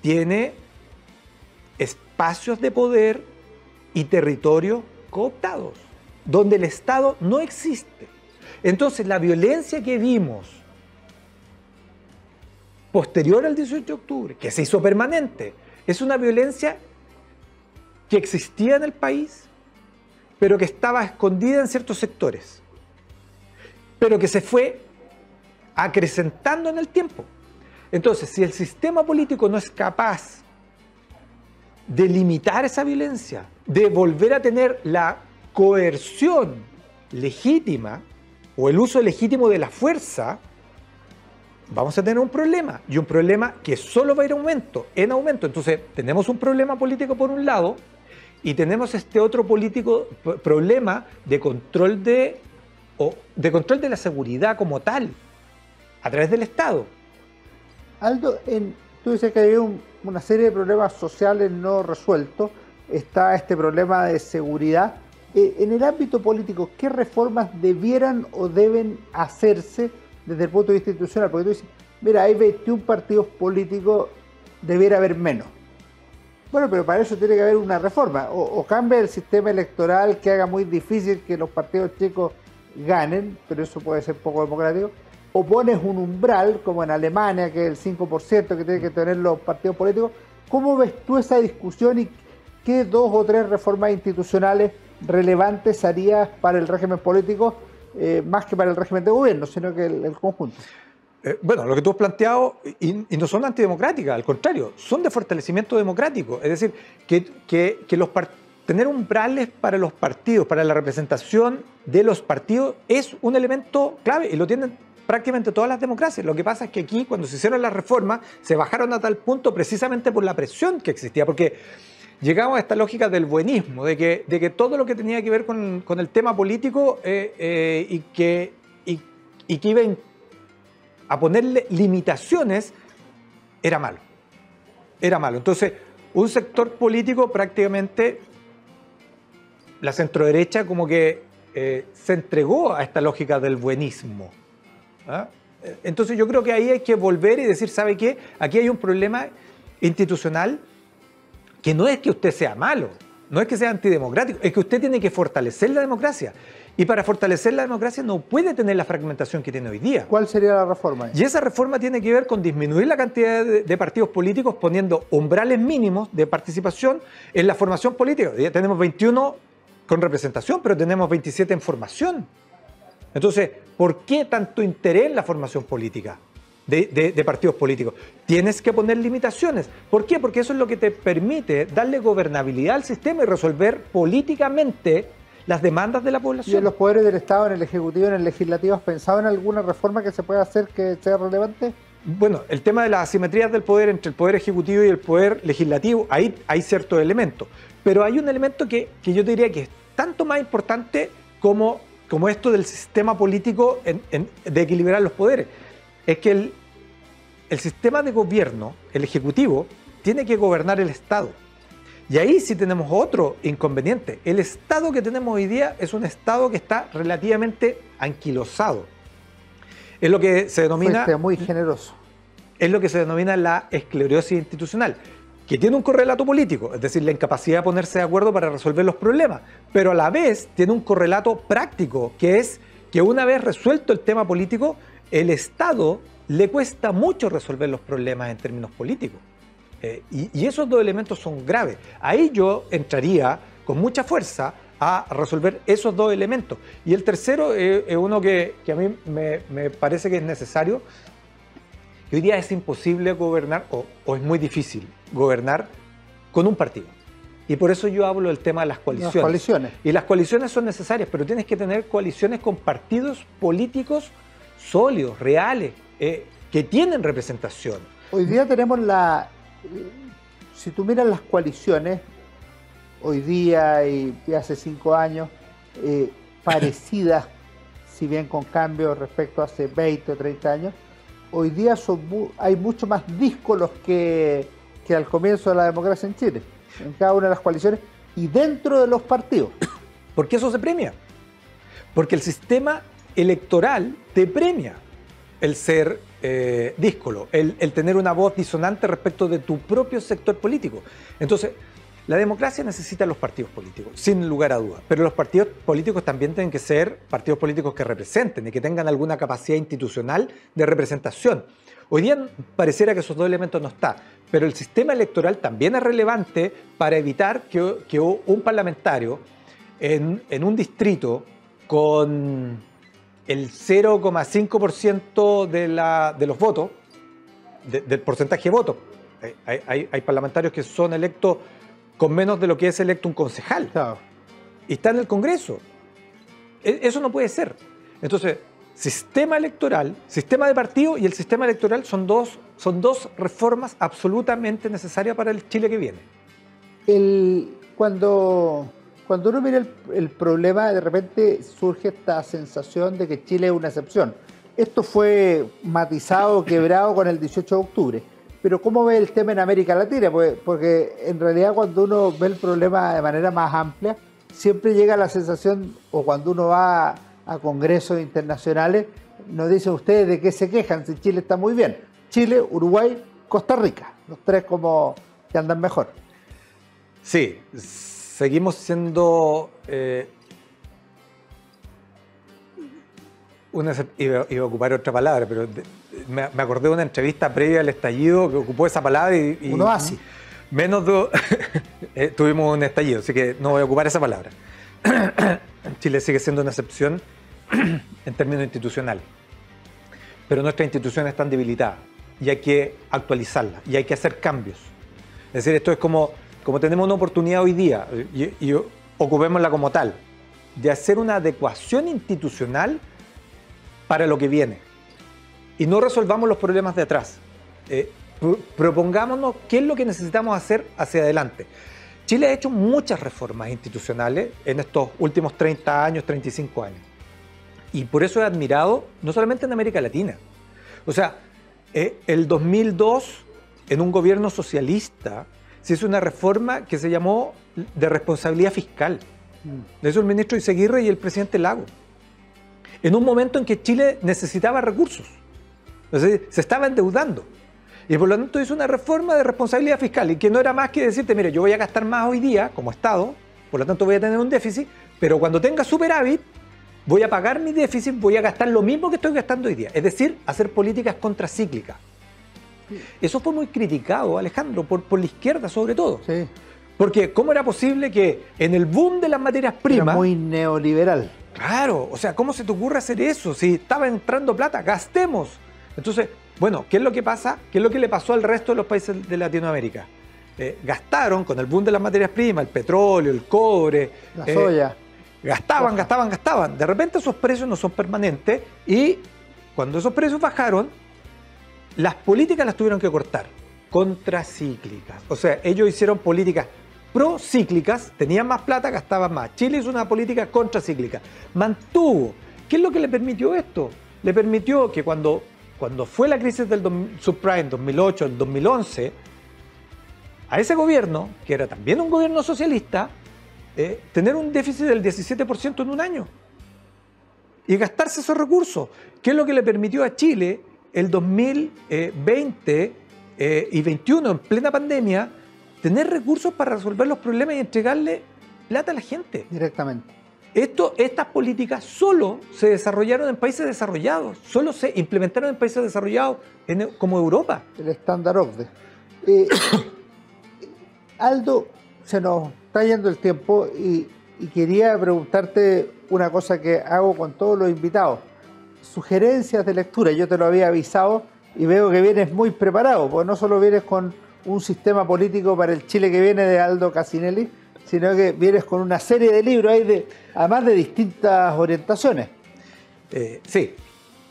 tiene espacios de poder y territorios cooptados, donde el Estado no existe. Entonces, la violencia que vimos posterior al 18 de octubre, que se hizo permanente, es una violencia que existía en el país, pero que estaba escondida en ciertos sectores, pero que se fue acrecentando en el tiempo. Entonces, si el sistema político no es capaz de limitar esa violencia, de volver a tener la coerción legítima o el uso legítimo de la fuerza, vamos a tener un problema, y un problema que solo va a ir en aumento. Entonces, tenemos un problema político por un lado, y tenemos este otro problema de control de la seguridad como tal, a través del Estado. Aldo, tú dices que hay una serie de problemas sociales no resueltos, está este problema de seguridad. En el ámbito político, ¿qué reformas debieran o deben hacerse desde el punto de vista institucional? Porque tú dices, mira, hay 21 partidos políticos, debiera haber menos. Bueno, pero para eso tiene que haber una reforma. O cambia el sistema electoral que haga muy difícil que los partidos chicos ganen, pero eso puede ser poco democrático. O pones un umbral, como en Alemania, que es el 5% que tienen que tener los partidos políticos. ¿Cómo ves tú esa discusión y qué 2 o 3 reformas institucionales relevantes harías para el régimen político, más que para el régimen de gobierno, sino que el conjunto? Bueno, lo que tú has planteado, y no son antidemocráticas, al contrario, son de fortalecimiento democrático. Es decir, tener umbrales para los partidos, para la representación de los partidos, es un elemento clave, y lo tienen prácticamente todas las democracias. Lo que pasa es que aquí, cuando se hicieron las reformas, se bajaron a tal punto precisamente por la presión que existía, porque llegamos a esta lógica del buenismo, de que todo lo que tenía que ver con el tema político y que iba a ponerle limitaciones, era malo. Era malo. Entonces, un sector político prácticamente, la centroderecha como que se entregó a esta lógica del buenismo. ¿Ah? Entonces yo creo que ahí hay que volver y decir, ¿sabe qué? Aquí hay un problema institucional que no es que usted sea malo, no es que sea antidemocrático, es que usted tiene que fortalecer la democracia. Y para fortalecer la democracia no puede tener la fragmentación que tiene hoy día. ¿Cuál sería la reforma? Y esa reforma tiene que ver con disminuir la cantidad de partidos políticos, poniendo umbrales mínimos de participación en la formación política. Ya tenemos 21 con representación, pero tenemos 27 en formación. Entonces, ¿por qué tanto interés en la formación política de partidos políticos? Tienes que poner limitaciones. ¿Por qué? Porque eso es lo que te permite darle gobernabilidad al sistema y resolver políticamente las demandas de la población. ¿Y en los poderes del Estado, en el Ejecutivo, en el Legislativo, has pensado en alguna reforma que se pueda hacer que sea relevante? Bueno, el tema de las asimetrías del poder entre el Poder Ejecutivo y el Poder Legislativo, ahí hay ciertos elementos. Pero hay un elemento que yo te diría que es tanto más importante como esto del sistema político de equilibrar los poderes. Es que el sistema de gobierno, el Ejecutivo, tiene que gobernar el Estado. Y ahí sí tenemos otro inconveniente. El Estado que tenemos hoy día es un Estado que está relativamente anquilosado. Es lo que se denomina... Fuiste muy generoso. Es lo que se denomina la esclerosis institucional, que tiene un correlato político, es decir, la incapacidad de ponerse de acuerdo para resolver los problemas, pero a la vez tiene un correlato práctico, que es que una vez resuelto el tema político, el Estado le cuesta mucho resolver los problemas en términos políticos. Y esos dos elementos son graves. Ahí yo entraría con mucha fuerza a resolver esos dos elementos. Y el tercero es uno que a mí me parece que es necesario, que hoy día es imposible gobernar, o es muy difícil gobernar con un partido. Y por eso yo hablo del tema de las coaliciones. Las coaliciones. Y las coaliciones son necesarias, pero tienes que tener coaliciones con partidos políticos sólidos, reales, que tienen representación. Hoy día tenemos si tú miras las coaliciones, hoy día y hace 5 años, parecidas, si bien con cambios respecto a hace 20 o 30 años, hoy día hay mucho más díscolos que al comienzo de la democracia en Chile, en cada una de las coaliciones y dentro de los partidos. ¿Por qué eso se premia? Porque el sistema electoral te premia el ser díscolo, el tener una voz disonante respecto de tu propio sector político. Entonces, la democracia necesita los partidos políticos, sin lugar a dudas, pero los partidos políticos también tienen que ser partidos políticos que representen y que tengan alguna capacidad institucional de representación. Hoy día pareciera que esos dos elementos no están, pero el sistema electoral también es relevante para evitar que un parlamentario en un distrito con el 0,5% de los votos, del porcentaje de votos, hay parlamentarios que son electos con menos de lo que es electo un concejal. Claro. Y está en el Congreso. Eso no puede ser. Entonces, sistema electoral, sistema de partido y el sistema electoral son dos reformas absolutamente necesarias para el Chile que viene. Cuando uno mira el problema, de repente surge esta sensación de que Chile es una excepción. Esto fue matizado, quebrado con el 18 de octubre. Pero ¿cómo ve el tema en América Latina? Porque en realidad cuando uno ve el problema de manera más amplia, siempre llega la sensación, o cuando uno va a congresos internacionales, nos dicen ustedes de qué se quejan si Chile está muy bien. Chile, Uruguay, Costa Rica, los tres como que andan mejor. Sí, seguimos siendo... iba a ocupar otra palabra, pero me acordé de una entrevista previa al estallido que ocupó esa palabra y un oasis. Menos de... tuvimos un estallido, así que no voy a ocupar esa palabra. Chile sigue siendo una excepción en términos institucionales, pero nuestras instituciones están debilitadas y hay que actualizarlas y hay que hacer cambios. Es decir, esto es como tenemos una oportunidad hoy día y ocupémosla como tal, de hacer una adecuación institucional para lo que viene. Y no resolvamos los problemas de atrás. Propongámonos qué es lo que necesitamos hacer hacia adelante. Chile ha hecho muchas reformas institucionales en estos últimos 30 años, 35 años. Y por eso he admirado, no solamente en América Latina. O sea, el 2002, en un gobierno socialista, se hizo una reforma que se llamó de responsabilidad fiscal. Lo hizo el ministro Izaguirre y el presidente Lagos. En un momento en que Chile necesitaba recursos. Entonces, se estaba endeudando. Y por lo tanto hizo una reforma de responsabilidad fiscal y que no era más que decirte, mire, yo voy a gastar más hoy día como Estado, por lo tanto voy a tener un déficit, pero cuando tenga superávit, voy a pagar mi déficit, voy a gastar lo mismo que estoy gastando hoy día. Es decir, hacer políticas contracíclicas. Eso fue muy criticado, Alejandro, por la izquierda sobre todo. Sí. Porque ¿cómo era posible que en el boom de las materias primas... Era muy neoliberal. Claro, o sea, ¿cómo se te ocurre hacer eso? Si estaba entrando plata, gastemos. Entonces, bueno, ¿qué es lo que pasa? ¿Qué es lo que le pasó al resto de los países de Latinoamérica? Gastaron con el boom de las materias primas, el petróleo, el cobre, la soya. Gastaban. De repente esos precios no son permanentes y cuando esos precios bajaron, las políticas las tuvieron que cortar, contracíclicas. O sea, ellos hicieron políticas procíclicas, tenían más plata, gastaban más. Chile hizo una política contracíclica. Mantuvo. ¿Qué es lo que le permitió esto? Le permitió que cuando fue la crisis del subprime 2008, el 2011, a ese gobierno, que era también un gobierno socialista, tener un déficit del 17% en un año y gastarse esos recursos. ¿Qué es lo que le permitió a Chile el 2020 y 2021, en plena pandemia, tener recursos para resolver los problemas y entregarle plata a la gente? Directamente. Estas políticas solo se desarrollaron en países desarrollados, solo se implementaron en países desarrollados como Europa. El estándar OCDE. Aldo, se nos está yendo el tiempo y quería preguntarte una cosa que hago con todos los invitados. Sugerencias de lectura, yo te lo había avisado y veo que vienes muy preparado, porque no solo vienes con un sistema político para el Chile que viene de Aldo Cassinelli, sino que vienes con una serie de libros ahí además de distintas orientaciones. Sí.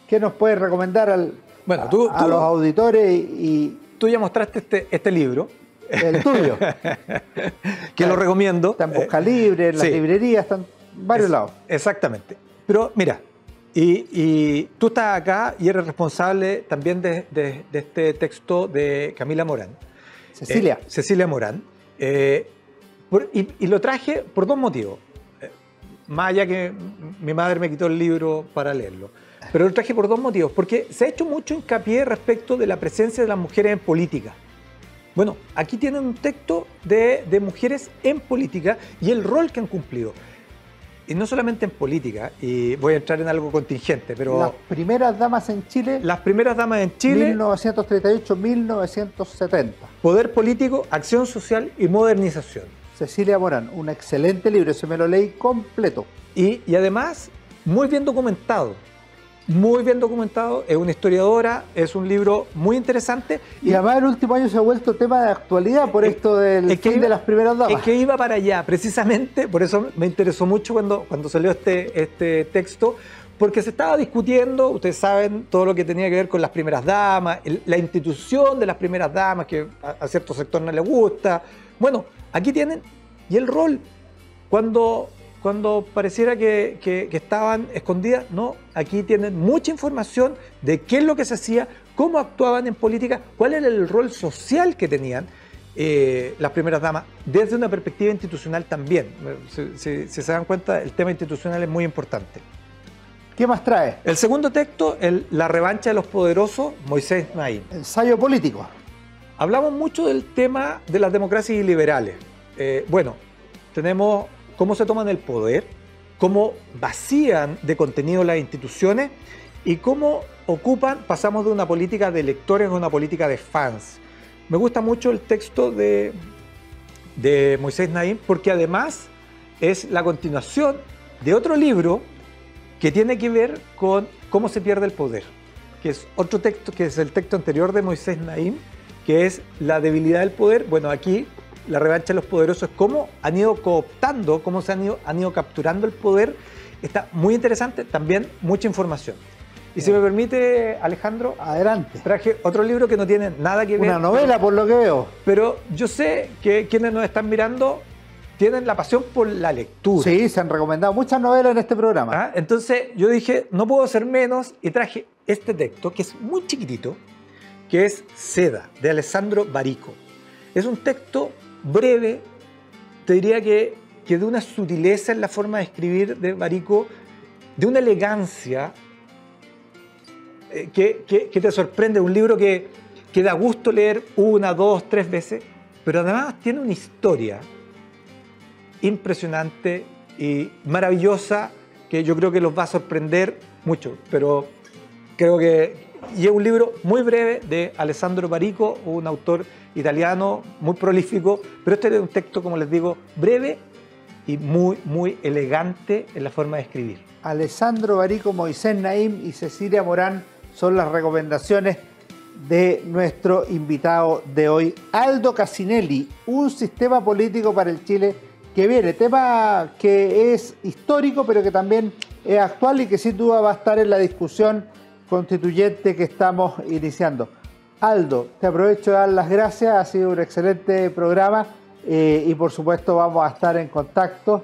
¿Qué nos puedes recomendar a los auditores? Tú ya mostraste este libro. El tuyo. Que lo recomiendo. Está en Busca Libre, en las librerías, están en varios lados. Exactamente. Pero mira, y tú estás acá y eres responsable también de este texto de Camila Morán. Cecilia Morán. Y lo traje por dos motivos. más allá que mi madre me quitó el libro para leerlo. Pero lo traje por dos motivos, porque se ha hecho mucho hincapié respecto de la presencia de las mujeres en política. Bueno, aquí tienen un texto de mujeres en política y el rol que han cumplido. Y no solamente en política, y voy a entrar en algo contingente, pero... Las primeras damas en Chile... Las primeras damas en Chile... 1938-1970. Poder político, acción social y modernización. Cecilia Morán, un excelente libro, ese me lo leí completo. Y además, muy bien documentado. Muy bien documentado, es una historiadora, es un libro muy interesante. Y además el último año se ha vuelto tema de actualidad por esto del fin de las primeras damas. Es que iba para allá, precisamente, por eso me interesó mucho cuando salió este texto, porque se estaba discutiendo, ustedes saben, todo lo que tenía que ver con las primeras damas, la institución de las primeras damas, que a cierto sector no le gusta. Bueno, aquí tienen, y el rol, cuando pareciera que estaban escondidas, no, aquí tienen mucha información de qué es lo que se hacía, cómo actuaban en política, cuál era el rol social que tenían las primeras damas, desde una perspectiva institucional también. Si se dan cuenta, el tema institucional es muy importante. ¿Qué más trae? El segundo texto, La revancha de los poderosos, Moisés Naím. Ensayo político. Hablamos mucho del tema de las democracias liberales. Bueno, tenemos cómo se toman el poder, cómo vacían de contenido las instituciones y cómo pasamos de una política de electores a una política de fans. Me gusta mucho el texto de Moisés Naím porque además es la continuación de otro libro que tiene que ver con cómo se pierde el poder, que es otro texto, que es el texto anterior de Moisés Naím, que es la debilidad del poder. Bueno, aquí la revancha de los poderosos es cómo han ido cooptando, cómo se han ido capturando el poder. Está muy interesante, también mucha información. Y si me permite, Alejandro, adelante. Traje otro libro que no tiene nada que ver. Una novela, por lo que veo. Pero yo sé que quienes nos están mirando tienen la pasión por la lectura. Sí, se han recomendado muchas novelas en este programa. Entonces yo dije, no puedo hacer menos, y traje este texto, que es muy chiquitito, que es Seda, de Alessandro Barico. Es un texto breve, te diría que de una sutileza en la forma de escribir de Barico, de una elegancia que te sorprende. Un libro que da gusto leer una, dos, tres veces, pero además tiene una historia impresionante y maravillosa que yo creo que los va a sorprender mucho, pero creo que... Y es un libro muy breve de Alessandro Barico, un autor italiano muy prolífico, pero este es un texto, como les digo, breve y muy, muy elegante en la forma de escribir. Alessandro Barico, Moisés Naím y Cecilia Morán son las recomendaciones de nuestro invitado de hoy, Aldo Casinelli, Un sistema político para el Chile que viene. Tema que es histórico, pero que también es actual y que sin duda va a estar en la discusión constituyente que estamos iniciando. Aldo, te aprovecho de dar las gracias, ha sido un excelente programa y por supuesto vamos a estar en contacto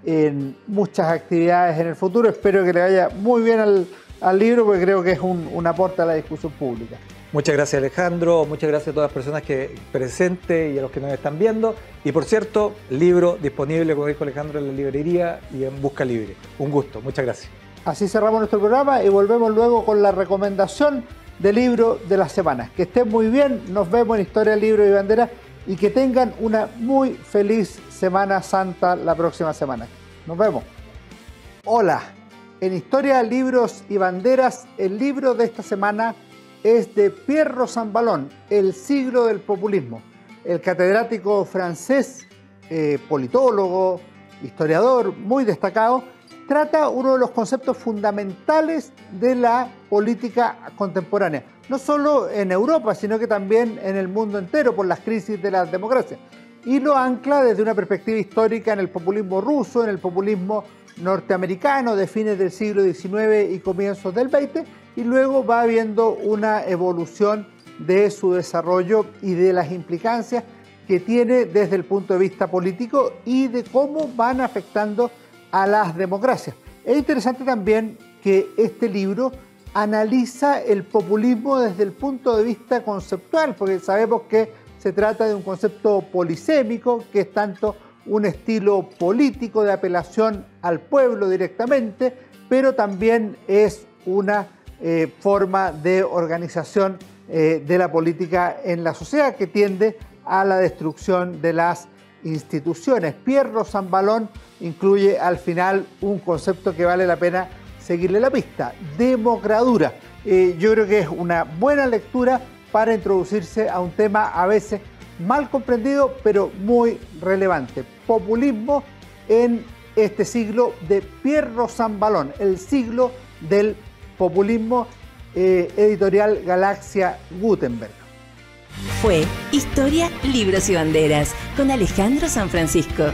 en muchas actividades en el futuro. Espero que le vaya muy bien al libro porque creo que es un aporte a la discusión pública. Muchas gracias, Alejandro, muchas gracias a todas las personas que presentes y a los que nos están viendo. Y por cierto, libro disponible, como dijo Alejandro, en la librería y en Busca Libre. Un gusto, muchas gracias. Así cerramos nuestro programa y volvemos luego con la recomendación del libro de la semana. Que estén muy bien, nos vemos en Historia, Libros y Banderas y que tengan una muy feliz Semana Santa la próxima semana. Nos vemos. Hola, en Historia, Libros y Banderas, el libro de esta semana es de Pierre Rosanvallon, El siglo del populismo. El catedrático francés, politólogo, historiador muy destacado, trata uno de los conceptos fundamentales de la política contemporánea, no solo en Europa, sino que también en el mundo entero por las crisis de las democracias. Y lo ancla desde una perspectiva histórica en el populismo ruso, en el populismo norteamericano de fines del siglo XIX y comienzos del XX, y luego va viendo una evolución de su desarrollo y de las implicancias que tiene desde el punto de vista político y de cómo van afectando a las democracias. Es interesante también que este libro analiza el populismo desde el punto de vista conceptual, porque sabemos que se trata de un concepto polisémico, que es tanto un estilo político de apelación al pueblo directamente, pero también es una forma de organización de la política en la sociedad que tiende a la destrucción de las instituciones. Pierre Rosanvallon incluye al final un concepto que vale la pena seguirle la pista: democradura. Yo creo que es una buena lectura para introducirse a un tema a veces mal comprendido, pero muy relevante. Populismo en este siglo de Pierre Rosanvallon, el siglo del populismo, editorial Galaxia Gutenberg. Fue Historia, Libros y Banderas con Alejandro Sanfrancisco.